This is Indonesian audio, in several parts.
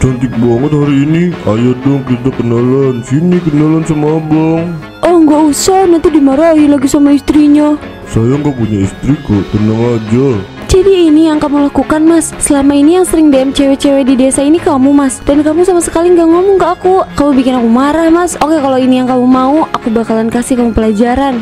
cantik banget hari ini. Ayo dong kita kenalan. Sini kenalan sama abang. Oh nggak usah, nanti dimarahi lagi sama istrinya. Saya nggak punya istri kok, tenang aja. Jadi ini yang kamu lakukan mas. Selama ini yang sering DM cewek-cewek di desa ini kamu mas. Dan kamu sama sekali nggak ngomong ke aku. Kamu bikin aku marah mas. Oke, kalau ini yang kamu mau, aku bakalan kasih kamu pelajaran.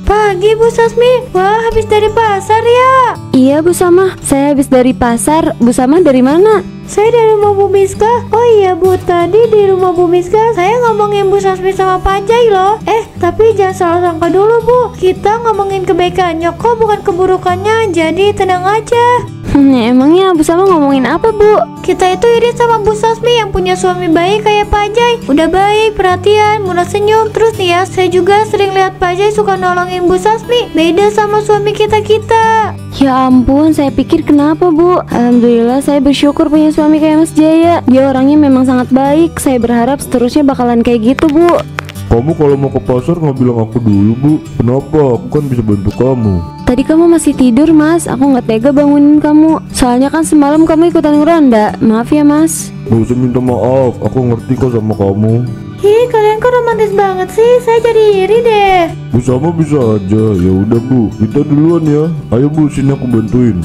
Pagi Bu Sasmi, wah habis dari pasar ya? Iya Bu Sama, saya habis dari pasar. Bu Sama dari mana? Saya dari rumah Bu Miska. Oh iya Bu, tadi di rumah Bu Miska saya ngomongin Bu Sasmi sama Pak Jai loh. Tapi jangan salah sangka dulu Bu, kita ngomongin kebaikannya kok, bukan keburukannya. Jadi tenang aja. Emangnya Bu Sama ngomongin apa Bu? Kita itu iri sama Bu Sasmi yang punya suami baik kayak Pak Jai. Udah baik, perhatian, murah senyum. Terus nih ya, saya juga sering lihat Pak Jai suka nolongin Bu Sasmi. Beda sama suami kita-kita. Ya ampun, saya pikir kenapa Bu? Alhamdulillah saya bersyukur punya suami kayak Mas Jaya. Dia orangnya memang sangat baik. Saya berharap seterusnya bakalan kayak gitu Bu. Kamu kalau mau ke pasar nggak bilang aku dulu Bu? Kenapa? Aku kan bisa bantu kamu. Tadi kamu masih tidur mas, aku nggak tega bangunin kamu. Soalnya kan semalam kamu ikutan ngeranda. Maaf ya mas. Gak usah minta maaf, aku ngerti kok sama kamu. Ih, kalian kok romantis banget sih? Saya jadi iri deh. Bu sama bisa aja. Ya udah Bu, kita duluan ya. Ayo Bu, sini aku bantuin.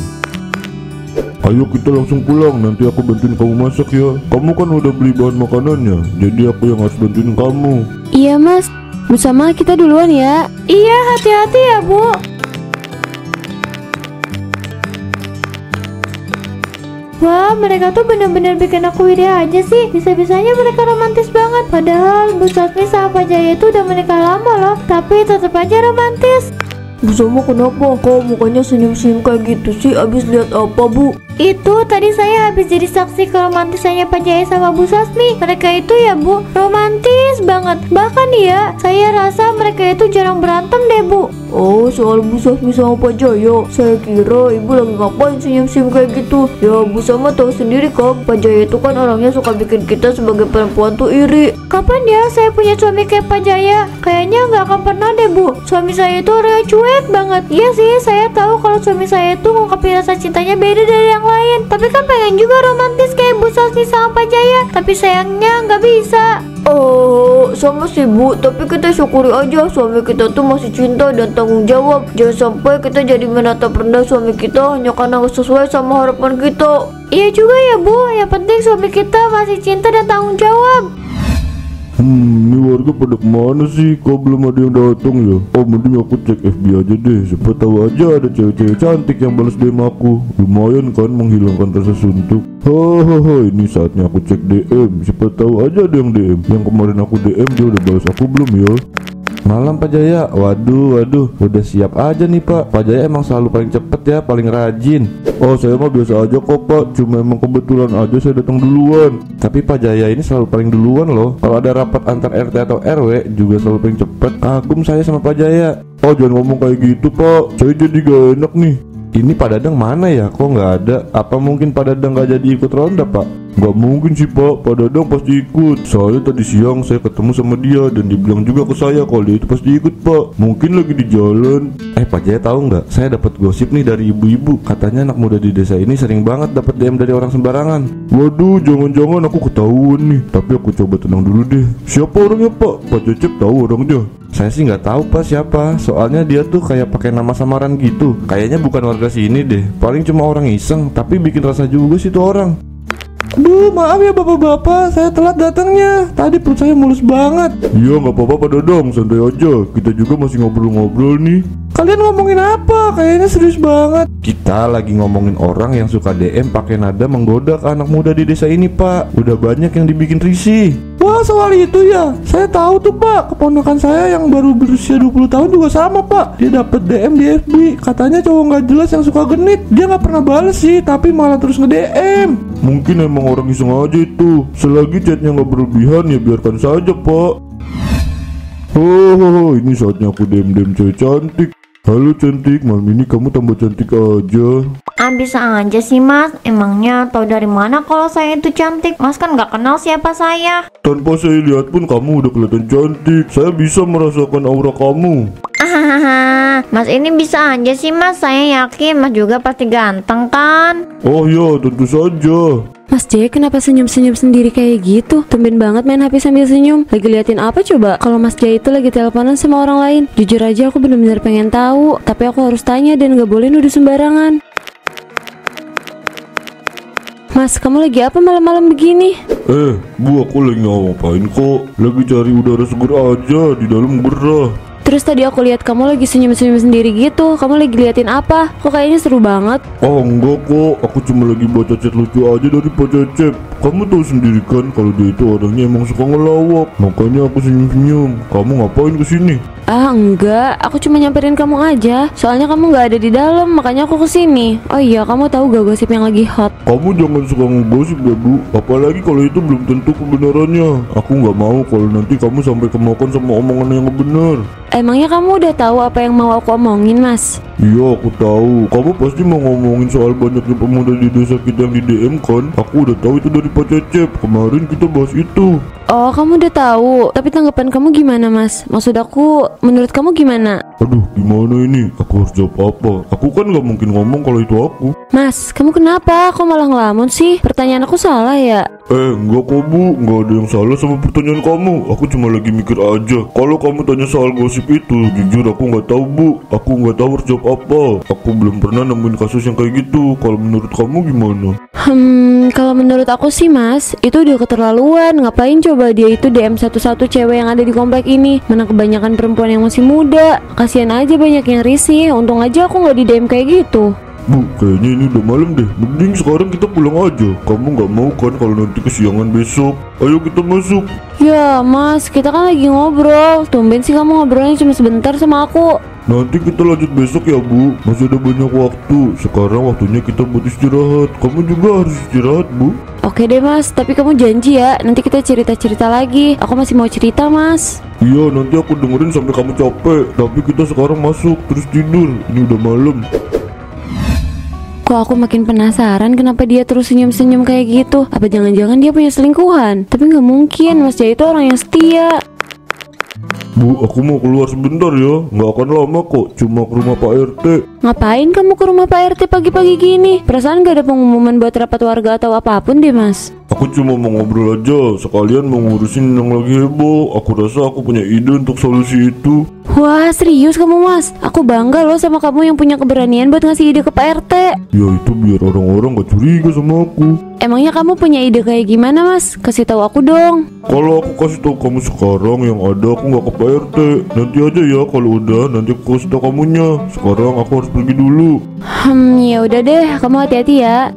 Ayo kita langsung pulang, nanti aku bantuin kamu masak ya. Kamu kan udah beli bahan makanannya, jadi aku yang harus bantuin kamu. Iya mas, Bu Sama kita duluan ya. Iya, hati-hati ya Bu. Wah, mereka tuh bener-bener bikin aku iri aja sih. Bisa-bisanya mereka romantis banget. Padahal Bu Sasmi sama Pak Jaya itu udah menikah lama loh, tapi tetap aja romantis. Bu Sama kenapa kok mukanya senyum-senyum kayak gitu sih? Abis lihat apa Bu? Itu tadi saya habis jadi saksi keromantisannya Pak Jaya sama Bu Sasmi. Mereka itu ya Bu, romantis banget. Bahkan ya, saya rasa mereka itu jarang berantem deh Bu. Oh, soal Bu Sasmi sama Pak Jaya, saya kira ibu lagi ngapain senyum-senyum kayak gitu. Ya Bu Sama tahu sendiri kan, Pak Jaya itu kan orangnya suka bikin kita sebagai perempuan tuh iri. Kapan ya saya punya suami kayak Pak Jaya? Kayaknya nggak akan pernah deh Bu. Suami saya itu orangnya cuek banget. Iya sih, saya tahu kalau suami saya itu ngungkapin rasa cintanya beda dari yang lain. Tapi kan pengen juga romantis kayak Bu Sasmi sama Pak Jaya. Tapi sayangnya nggak bisa. Oh, sama sih Bu, tapi kita syukuri aja suami kita tuh masih cinta dan tanggung jawab. Jangan sampai kita jadi menatap rendah suami kita hanya karena nggak sesuai sama harapan kita. Iya juga ya Bu, yang penting suami kita masih cinta dan tanggung jawab. Ini warga pada kemana sih? Kok belum ada yang datang ya? Oh, mending aku cek FB aja deh. Siapa tahu aja ada cewek-cewek cantik yang balas DM aku. Lumayan kan menghilangkan rasa suntuk. Hahaha, ini saatnya aku cek DM. Siapa tahu aja ada yang DM. Yang kemarin aku DM dia udah balas aku belum ya? Malam Pak Jaya. Waduh, udah siap aja nih Pak. Pak Jaya emang selalu paling cepet ya, paling rajin. Oh, saya mah biasa aja kok Pak. Cuma emang kebetulan aja saya datang duluan. Tapi Pak Jaya ini selalu paling duluan loh. Kalau ada rapat antar RT atau RW juga selalu paling cepet. Kagum saya sama Pak Jaya. Oh, jangan ngomong kayak gitu Pak. Saya jadi gak enak nih. Ini Pak Dadang mana ya? Kok nggak ada? Apa mungkin Pak Dadang nggak jadi ikut ronda Pak? Gak mungkin sih Pak, Pak Dadang pasti ikut. Soalnya tadi siang saya ketemu sama dia dan dibilang juga ke saya kalau dia itu pasti ikut Pak. Mungkin lagi di jalan. Pak Jaya tahu nggak? Saya dapat gosip nih dari ibu-ibu. Katanya anak muda di desa ini sering banget dapat DM dari orang sembarangan. Waduh, jangan-jangan aku ketahuan nih. Tapi aku coba tenang dulu deh. Siapa orangnya Pak? Pak Cecep tahu orangnya? Saya sih nggak tahu Pak siapa. Soalnya dia tuh kayak pakai nama samaran gitu. Kayaknya bukan warga sini deh. Paling cuma orang iseng, tapi bikin rasa juga sih tuh orang. Aduh, maaf ya bapak-bapak, saya telat datangnya. Tadi perut saya mulus banget. Iya, nggak apa-apa Pak Dadang, santai aja. Kita juga masih ngobrol-ngobrol nih. Kalian ngomongin apa? Kayaknya serius banget. Kita lagi ngomongin orang yang suka DM pakai nada menggoda ke anak muda di desa ini Pak. Udah banyak yang dibikin risih. Wah, soal itu ya. Saya tahu tuh Pak, keponakan saya yang baru berusia 20 tahun juga sama Pak. Dia dapet DM di FB. Katanya cowok nggak jelas yang suka genit. Dia nggak pernah bales sih, tapi malah terus nge-DM. Mungkin emang orang iseng aja itu. Selagi chatnya nggak berlebihan ya biarkan saja Pak. Ini saatnya aku DM cewek cantik. Halo cantik, malam ini kamu tambah cantik aja. Bisa aja sih Mas. Emangnya tahu dari mana kalau saya itu cantik? Mas kan nggak kenal siapa saya. Tanpa saya lihat pun kamu udah kelihatan cantik. Saya bisa merasakan aura kamu. Mas ini bisa aja sih Mas, saya yakin Mas juga pasti ganteng kan? Oh ya, tentu saja. Mas Jaya kenapa senyum-senyum sendiri kayak gitu? Tumben banget main HP sambil senyum. Lagi liatin apa coba? Kalau Mas Jaya itu lagi teleponan sama orang lain. Jujur aja aku bener-bener pengen tahu, tapi aku harus tanya dan gak boleh nuduh sembarangan. Mas, kamu lagi apa malam-malam begini? Bu, aku lagi ngapain kok? Lagi cari udara segar aja, di dalam gerah. Terus tadi aku lihat kamu lagi senyum-senyum sendiri gitu. Kamu lagi liatin apa? Kok kayaknya seru banget. Oh enggak kok, aku cuma lagi baca chat lucu aja dari Pak Cecep. Kamu tahu sendiri kan kalau dia itu orangnya emang suka ngelawak. Makanya aku senyum-senyum. Kamu ngapain kesini? Ah enggak, aku cuma nyamperin kamu aja. Soalnya kamu nggak ada di dalam, makanya aku kesini. Oh iya, kamu tahu gak gosip yang lagi hot? Kamu jangan suka ngegosip ya Bu. Apalagi kalau itu belum tentu kebenarannya. Aku nggak mau kalau nanti kamu sampai kemakan sama omongan yang nggak benar. Emangnya kamu udah tahu apa yang mau aku omongin, Mas? Iya aku tahu. Kamu pasti mau ngomongin soal banyaknya pemuda di desa kita yang di DM kan? Aku udah tahu itu dari Pak Cecep. Kemarin kita bahas itu. Oh, kamu udah tahu. Tapi tanggapan kamu gimana, Mas? Maksud aku, menurut kamu gimana? Aduh, gimana ini? Aku harus jawab apa? Aku kan nggak mungkin ngomong kalau itu aku. Mas, kamu kenapa? Kok malah ngelamun sih? Pertanyaan aku salah ya? Enggak kok Bu, nggak ada yang salah sama pertanyaan kamu. Aku cuma lagi mikir aja. Kalau kamu tanya soal gosip itu, jujur aku nggak tahu Bu. Aku nggak tahu harus jawab apa. Aku belum pernah nemuin kasus yang kayak gitu. Kalau menurut kamu gimana? Kalau menurut aku sih Mas, itu udah keterlaluan. Ngapain coba dia itu DM satu-satu cewek yang ada di komplek ini? Mana kebanyakan perempuan yang masih muda. Kasian aja banyak yang risih. Untung aja aku nggak di DM kayak gitu. Bu, kayaknya ini udah malam deh. Mending sekarang kita pulang aja. Kamu nggak mau kan kalau nanti kesiangan besok? Ayo kita masuk. Ya Mas, kita kan lagi ngobrol. Tumben sih kamu ngobrolnya cuma sebentar sama aku. Nanti kita lanjut besok ya Bu. Masih ada banyak waktu. Sekarang waktunya kita buat istirahat. Kamu juga harus istirahat Bu. Oke deh Mas, tapi kamu janji ya, nanti kita cerita-cerita lagi. Aku masih mau cerita Mas. Iya, nanti aku dengerin sampai kamu capek. Tapi kita sekarang masuk terus tidur. Ini udah malam. Kok aku makin penasaran kenapa dia terus senyum-senyum kayak gitu. Apa jangan-jangan dia punya selingkuhan? Tapi nggak mungkin, Mas Jaya itu orang yang setia. Bu, aku mau keluar sebentar ya. Nggak akan lama kok, cuma ke rumah Pak RT. Ngapain kamu ke rumah Pak RT pagi-pagi gini? Perasaan gak ada pengumuman buat rapat warga atau apapun deh Mas. Aku cuma mau ngobrol aja, sekalian mau ngurusin yang lagi heboh. Aku rasa aku punya ide untuk solusi itu. Wah serius kamu Mas? Aku bangga loh sama kamu yang punya keberanian buat ngasih ide ke Pak RT. Ya itu biar orang-orang gak curiga sama aku. Emangnya kamu punya ide kayak gimana Mas? Kasih tahu aku dong. Kalau aku kasih tahu kamu sekarang, yang ada aku nggak ke Pak RT. Nanti aja ya, kalau udah nanti aku kasih tahu kamunya. Sekarang aku harus pergi dulu. Ya udah deh, kamu hati-hati ya.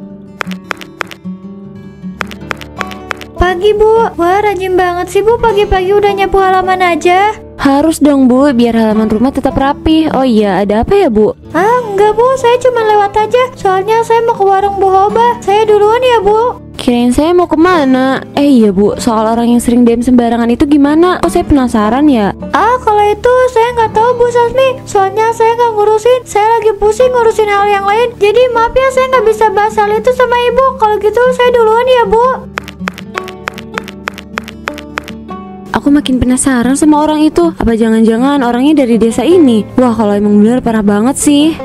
Pagi Bu, wah rajin banget sih Bu, pagi-pagi udah nyapu halaman aja. Harus dong Bu, biar halaman rumah tetap rapi. Oh iya, ada apa ya Bu? Enggak Bu, saya cuma lewat aja. Soalnya saya mau ke warung Bu Hoba. Saya duluan ya Bu. Kirain saya mau kemana? Iya Bu, soal orang yang sering DM sembarangan itu gimana? Kok saya penasaran ya? Kalau itu saya nggak tahu Bu Sasmi. Soalnya saya nggak ngurusin. Saya lagi pusing ngurusin hal yang lain. Jadi maaf ya, saya nggak bisa bahas hal itu sama Ibu. Kalau gitu saya duluan ya Bu. Aku makin penasaran sama orang itu. Apa jangan-jangan orangnya dari desa ini? Wah, kalau emang bener parah banget sih.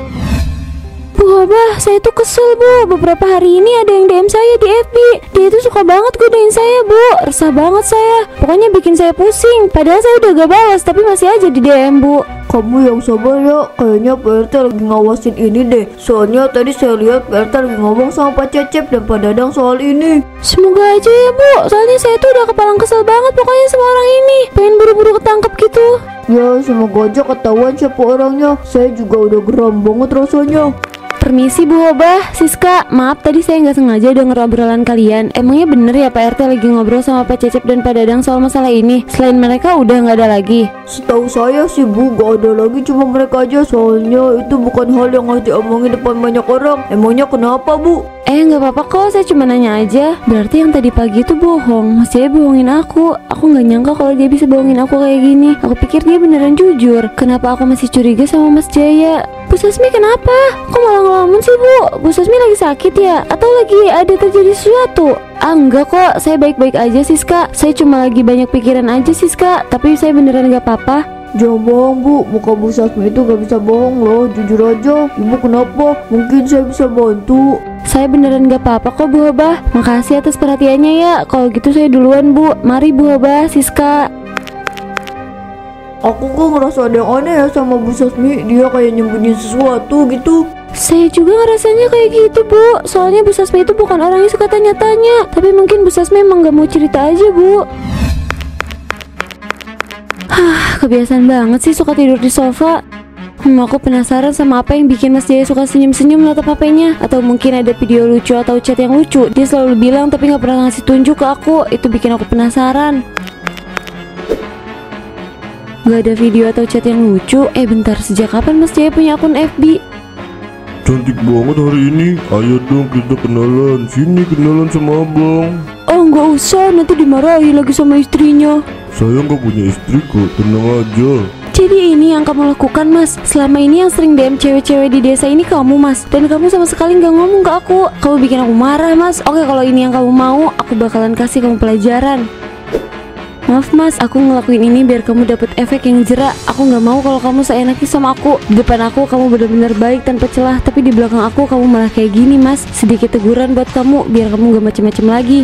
Bu Hoba, saya tuh kesel Bu. Beberapa hari ini ada yang DM saya di FB. Dia itu suka banget godain saya Bu. Resah banget saya. Pokoknya bikin saya pusing. Padahal saya udah gak balas, tapi masih aja di DM Bu. Kamu yang sabar ya, kayaknya Pak RT lagi ngawasin ini deh. Soalnya tadi saya lihat Pak RT lagi ngomong sama Pak Cecep dan Pak Dadang soal ini. Semoga aja ya Bu. Soalnya saya tuh udah kepalang kesel banget pokoknya sama orang ini. Pengen buru-buru ketangkep gitu. Ya semoga aja ketahuan siapa orangnya. Saya juga udah geram banget rasanya. Permisi Bu Hoba, Siska, maaf tadi saya nggak sengaja denger obrolan kalian. Emangnya bener ya Pak RT lagi ngobrol sama Pak Cecep dan Pak Dadang soal masalah ini? Selain mereka udah nggak ada lagi? Setahu saya sih Bu, gak ada lagi, cuma mereka aja. Soalnya itu bukan hal yang harus diomongin depan banyak orang. Emangnya kenapa Bu? Nggak apa-apa kok, saya cuma nanya aja. Berarti yang tadi pagi itu bohong. Mas Jaya bohongin aku. Aku nggak nyangka kalau dia bisa bohongin aku kayak gini. Aku pikir dia beneran jujur. Kenapa aku masih curiga sama Mas Jaya? Bu Sasmi kenapa? Kok malah ngelamun sih Bu? Bu Sasmi lagi sakit ya? Atau lagi ada terjadi sesuatu? Enggak kok, saya baik-baik aja Siska. Saya cuma lagi banyak pikiran aja Siska. Tapi saya beneran gak apa-apa. Jangan bohong bu, muka Bu Sasmi itu gak bisa bohong loh. Jujur aja, ibu kenapa? Mungkin saya bisa bantu. Saya beneran gak apa-apa kok Bu Hobah. Makasih atas perhatiannya ya. Kalau gitu saya duluan Bu. Mari Bu Hobah, Siska. Aku kok ngerasa ada yang aneh ya sama Bu Sasmi. Dia kayak nyembunyiin sesuatu gitu. Saya juga ngerasanya kayak gitu Bu. Soalnya Bu Sasmi itu bukan orang yang suka tanya-tanya. Tapi mungkin Bu Sasmi emang gak mau cerita aja Bu. Kebiasaan banget sih suka tidur di sofa. Aku penasaran sama apa yang bikin Mas Jaya suka senyum-senyum natap HP-nya. Atau mungkin ada video lucu atau chat yang lucu. Dia selalu bilang tapi gak pernah ngasih tunjuk ke aku. Itu bikin aku penasaran. Gak ada video atau chat yang lucu. Bentar, sejak kapan Mas Jaya punya akun FB? Cantik banget hari ini. Ayo dong kita kenalan. Sini kenalan sama abang. Oh nggak usah, nanti dimarahi lagi sama istrinya. Saya nggak punya istri kok, tenang aja. Jadi ini yang kamu lakukan Mas. Selama ini yang sering DM cewek-cewek di desa ini kamu Mas. Dan kamu sama sekali nggak ngomong ke aku. Kamu bikin aku marah Mas. Oke, kalau ini yang kamu mau, aku bakalan kasih kamu pelajaran. Maaf Mas, aku ngelakuin ini biar kamu dapat efek yang jerak. Aku nggak mau kalau kamu seenaknya sama aku. Di depan aku kamu benar-benar baik tanpa celah, tapi di belakang aku kamu malah kayak gini Mas. Sedikit teguran buat kamu biar kamu nggak macem-macem lagi.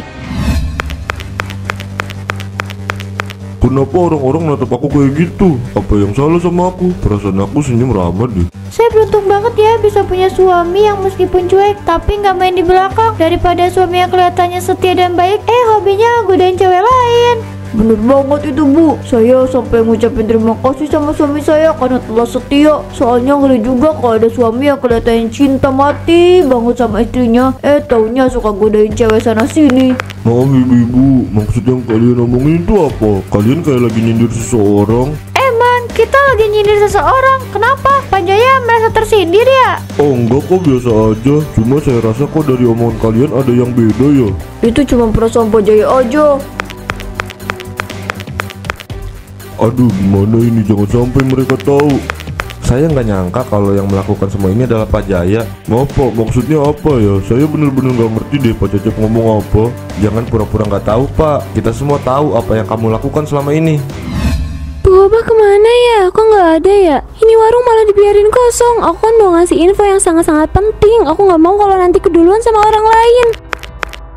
Kenapa orang-orang natap aku kayak gitu? Apa yang salah sama aku? Perasaan aku senyum ramah deh. Saya beruntung banget ya bisa punya suami yang meskipun cuek tapi nggak main di belakang. Daripada suami yang kelihatannya setia dan baik, hobinya godain cewek lain. Bener banget itu Bu. Saya sampai ngucapin terima kasih sama suami saya karena telah setia. Soalnya ngeri juga kalau ada suami yang kelihatan cinta mati banget sama istrinya, taunya suka godain cewek sana sini. Maaf ibu-ibu, maksud yang kalian omongin itu apa? Kalian kayak lagi nyindir seseorang? Man, kita lagi nyindir seseorang. Kenapa? Pak Jaya merasa tersindir ya? Oh enggak kok, biasa aja. Cuma saya rasa kok dari omongan kalian ada yang beda ya. Itu cuma perasaan Pak Jaya aja. Aduh gimana ini, jangan sampai mereka tahu. Saya nggak nyangka kalau yang melakukan semua ini adalah Pak Jaya. Maaf Pak, maksudnya apa ya? Saya bener-bener gak ngerti deh Pak Cecep ngomong apa. Jangan pura-pura nggak tahu Pak. Kita semua tahu apa yang kamu lakukan selama ini. Bu Hobah kemana ya? Kok nggak ada ya? Ini warung malah dibiarin kosong. Aku kan mau ngasih info yang sangat-sangat penting. Aku nggak mau kalau nanti keduluan sama orang lain.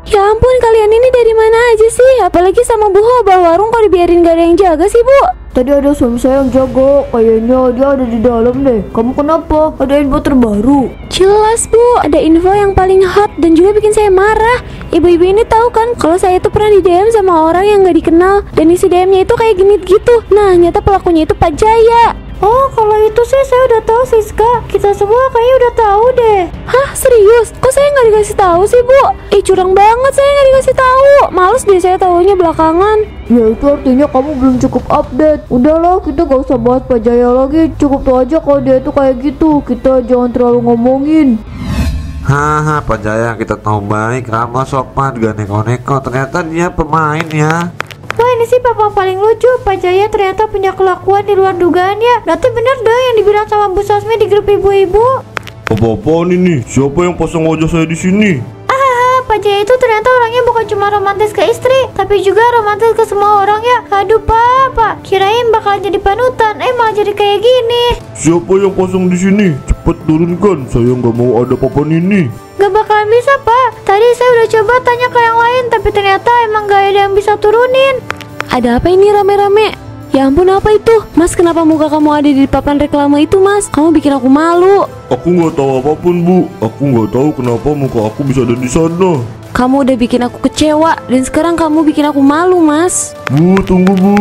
Ya ampun, kalian ini dari mana aja sih? Apalagi sama Bu Hobah, warung kok dibiarin gak ada yang jaga sih Bu? Tadi ada suami saya yang jaga, kayaknya dia ada di dalam deh. Kamu kenapa? Ada info terbaru? Jelas Bu, ada info yang paling hot dan juga bikin saya marah. Ibu-ibu ini tahu kan kalau saya itu pernah di DM sama orang yang gak dikenal. Dan isi DM-nya itu kayak genit gitu. Nah, nyata pelakunya itu Pak Jaya. Oh, kalau itu sih saya udah tahu Siska. Kita semua kayaknya udah tahu deh. Hah, serius? Kok saya nggak dikasih tahu sih Bu? Curang banget saya nggak dikasih tahu. Males deh saya tahunya belakangan. Ya itu artinya kamu belum cukup update. Udahlah, kita gak usah bahas Pak Jaya lagi. Cukup tahu aja kalau dia itu kayak gitu. Kita jangan terlalu ngomongin. Haha, Pak Jaya kita tahu baik, ramah, sopan, gak neko-neko. Ternyata dia pemain ya. Wah, ini sih papa paling lucu. Pak Jaya ternyata punya kelakuan di luar dugaan ya. Berarti bener dong yang dibilang sama Bu Sasmi di grup ibu-ibu. Apa-apaan ini? Siapa yang pasang wajah saya di sini? Pak Jaya itu ternyata orangnya bukan cuma romantis ke istri, tapi juga romantis ke semua orang ya. Aduh Pak, kirain bakal jadi panutan, malah jadi kayak gini. Siapa yang pasang di sini? Cepat turunkan, saya nggak mau ada papan ini. Gak bakalan bisa Pak. Tadi saya udah coba tanya ke yang lain, tapi ternyata emang gak ada yang bisa turunin. Ada apa ini rame-rame? Ya ampun, apa itu? Mas, kenapa muka kamu ada di papan reklame itu Mas? Kamu bikin aku malu. Aku nggak tahu apapun Bu. Aku nggak tahu kenapa muka aku bisa ada di sana. Kamu udah bikin aku kecewa dan sekarang kamu bikin aku malu Mas. Bu, tunggu Bu.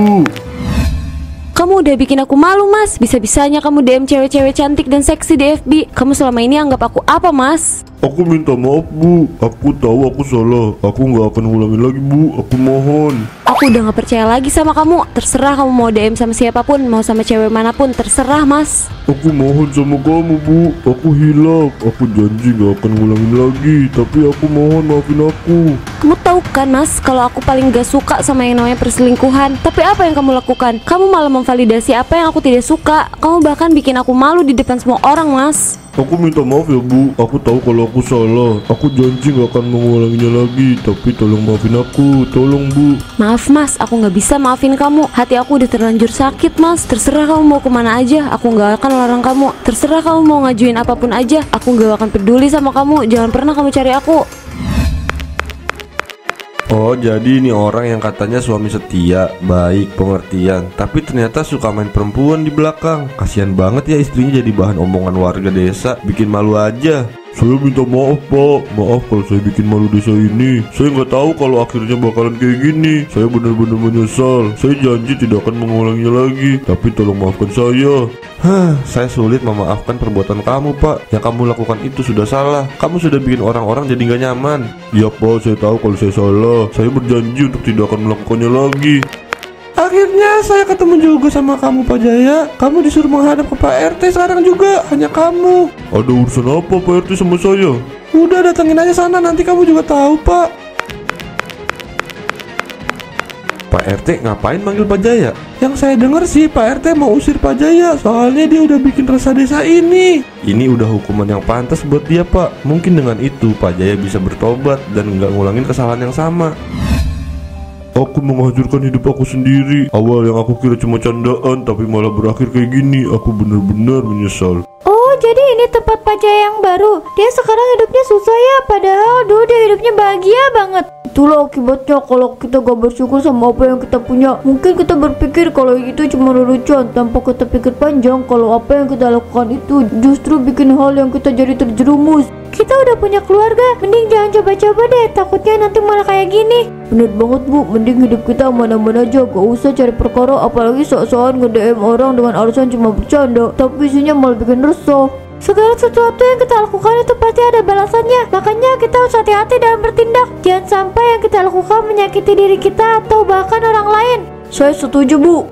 Kamu udah bikin aku malu Mas. Bisa-bisanya kamu DM cewek-cewek cantik dan seksi di FB. Kamu selama ini anggap aku apa Mas? Aku minta maaf Bu. Aku tahu aku salah. Aku nggak akan ngulangin lagi Bu. Aku mohon. Aku udah gak percaya lagi sama kamu. Terserah kamu mau DM sama siapapun, mau sama cewek manapun, terserah Mas. Aku mohon sama kamu Bu. Aku hilaf. Aku janji gak akan ngulangin lagi. Tapi aku mohon maafin aku. Kamu tahu kan Mas, kalau aku paling gak suka sama yang namanya perselingkuhan. Tapi apa yang kamu lakukan? Kamu malah memvalidasi apa yang aku tidak suka. Kamu bahkan bikin aku malu di depan semua orang Mas. Aku minta maaf ya Bu, aku tahu kalau aku salah. Aku janji gak akan mengulanginya lagi. Tapi tolong maafin aku, tolong Bu. Maaf mas, aku nggak bisa maafin kamu. Hati aku udah terlanjur sakit mas. Terserah kamu mau kemana aja, aku nggak akan larang kamu. Terserah kamu mau ngajuin apapun aja, aku nggak akan peduli sama kamu. Jangan pernah kamu cari aku. Oh, jadi ini orang yang katanya suami setia, baik, pengertian, tapi ternyata suka main perempuan di belakang. Kasihan banget ya istrinya jadi bahan omongan warga desa, bikin malu aja. Saya minta maaf Pak, maaf kalau saya bikin malu desa ini. Saya nggak tahu kalau akhirnya bakalan kayak gini. Saya benar-benar menyesal. Saya janji tidak akan mengulanginya lagi. Tapi tolong maafkan saya. Saya sulit memaafkan perbuatan kamu Pak. Yang kamu lakukan itu sudah salah. Kamu sudah bikin orang-orang jadi gak nyaman. Ya Pak, saya tahu kalau saya salah. Saya berjanji untuk tidak akan melakukannya lagi. Akhirnya saya ketemu juga sama kamu Pak Jaya. Kamu disuruh menghadap ke Pak RT sekarang juga, hanya kamu. Ada urusan apa Pak RT sama saya? Udah datengin aja sana, nanti kamu juga tahu Pak. Pak RT ngapain manggil Pak Jaya? Yang saya dengar sih Pak RT mau usir Pak Jaya, soalnya dia udah bikin resah desa ini. Ini udah hukuman yang pantas buat dia Pak. Mungkin dengan itu Pak Jaya bisa bertobat dan nggak ngulangin kesalahan yang sama. Aku menghancurkan hidup aku sendiri. Awal yang aku kira cuma candaan, tapi malah berakhir kayak gini. Aku benar-benar menyesal. Oh, jadi ini tempat Pak Jaya yang baru. Dia sekarang hidupnya susah ya, padahal dulu dia hidupnya bahagia banget. Itulah akibatnya kalau kita gak bersyukur sama apa yang kita punya. Mungkin kita berpikir kalau itu cuma lelucon, tanpa kita pikir panjang kalau apa yang kita lakukan itu justru bikin hal yang kita jadi terjerumus. Kita udah punya keluarga, mending jangan coba-coba deh, takutnya nanti malah kayak gini. Bener banget Bu, mending hidup kita aman-aman aja, gak usah cari perkara, apalagi sok-sokan nge-DM orang dengan alasan cuma bercanda, tapi isinya malah bikin resah. Segala sesuatu yang kita lakukan itu pasti ada balasannya. Makanya kita harus hati-hati dalam bertindak. Jangan sampai yang kita lakukan menyakiti diri kita atau bahkan orang lain. Saya setuju Bu.